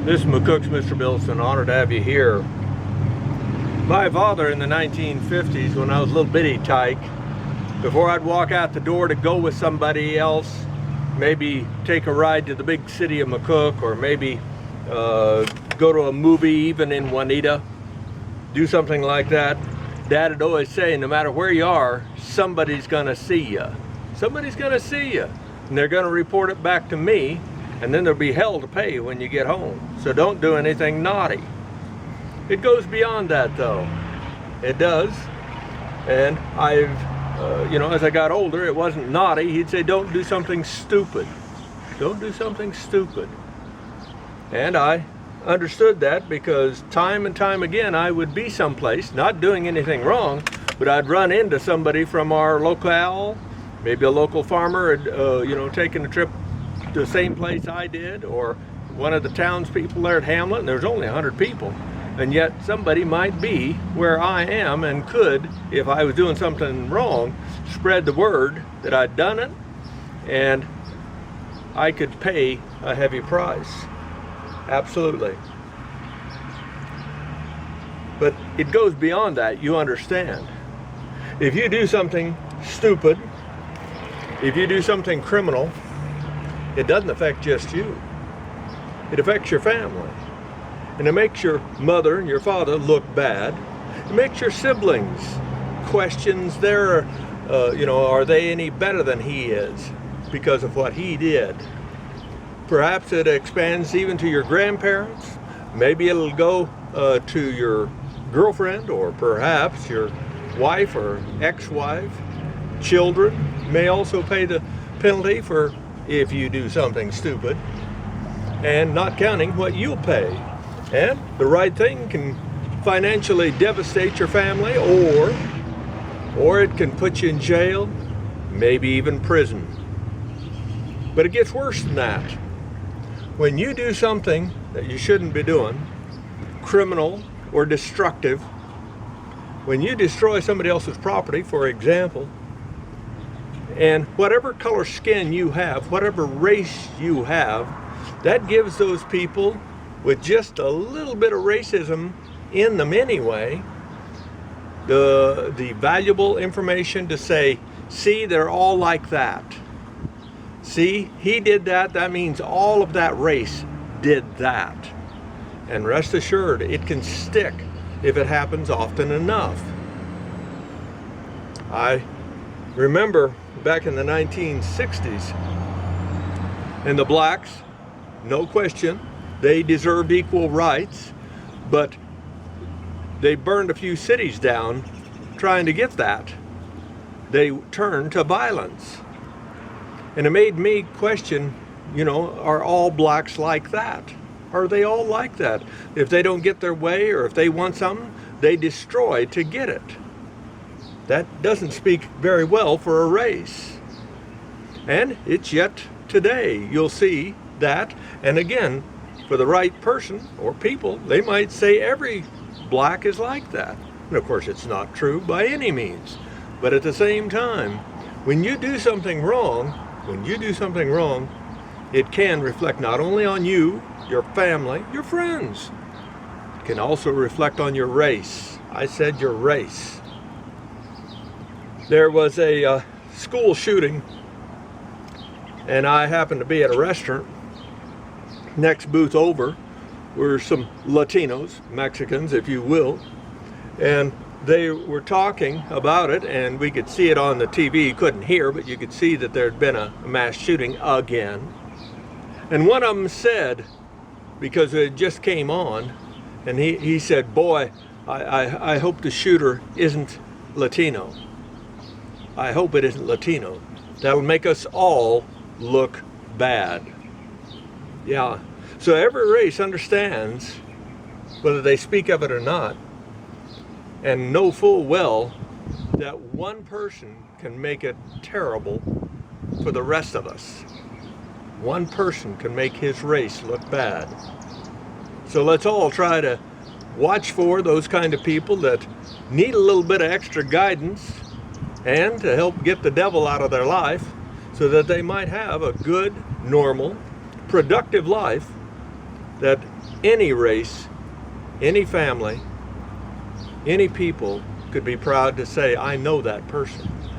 This is McCook's Mr. Billson. Honored to have you here. My father in the 1950s, when I was a little bitty tyke, before I'd walk out the door to go with somebody else, maybe take a ride to the big city of McCook, or maybe go to a movie even in Juanita, do something like that, Dad would always say, no matter where you are, somebody's gonna see you. Somebody's gonna see you. And they're gonna report it back to me, and then there'll be hell to pay when you get home. So don't do anything naughty. It goes beyond that though. It does. And I've, as I got older, it wasn't naughty. He'd say, don't do something stupid. Don't do something stupid. And I understood that because time and time again, I would be someplace, not doing anything wrong, but I'd run into somebody from our locale, maybe a local farmer, taking a trip to the same place I did, or one of the townspeople there at Hamlet, and there's only 100 people, and yet somebody might be where I am and could, if I was doing something wrong, spread the word that I'd done it, and I could pay a heavy price. Absolutely. But it goes beyond that, you understand. If you do something stupid, if you do something criminal, it doesn't affect just you. It affects your family. And it makes your mother and your father look bad. It makes your siblings questions are they any better than he is because of what he did. Perhaps it expands even to your grandparents. Maybe it'll go to your girlfriend, or perhaps your wife or ex-wife. Children may also pay the penalty for if you do something stupid, and not counting what you'll pay. And the right thing can financially devastate your family, or it can put you in jail, maybe even prison. But it gets worse than that. When you do something that you shouldn't be doing, criminal or destructive, when you destroy somebody else's property, for example, and whatever color skin you have, whatever race you have, that gives those people with just a little bit of racism in them anyway, the valuable information to say, see, they're all like that. See, he did that, that means all of that race did that. And rest assured, it can stick if it happens often enough. I remember back in the 1960s, and the blacks, no question, they deserved equal rights, but they burned a few cities down trying to get that. They turned to violence. And it made me question, are all blacks like that? Are they all like that? If they don't get their way, or if they want something, they destroy to get it. That doesn't speak very well for a race. And it's yet today you'll see that. And again, for the right person or people, they might say every black is like that. And of course it's not true by any means. But at the same time, when you do something wrong, it can reflect not only on you, your family, your friends. It can also reflect on your race. I said your race. There was a school shooting, and I happened to be at a restaurant. Next booth over were some Latinos, Mexicans, if you will, and they were talking about it, and we could see it on the TV. You couldn't hear, but you could see that there had been a mass shooting again. And one of them said, because it just came on, and he said, boy, I hope the shooter isn't Latino. I hope it isn't Latino. That'll make us all look bad. Yeah, so every race understands, whether they speak of it or not, and know full well that one person can make it terrible for the rest of us. One person can make his race look bad. So let's all try to watch for those kind of people that need a little bit of extra guidance and to help get the devil out of their life so that they might have a good, normal, productive life that any race, any family, any people could be proud to say, I know that person.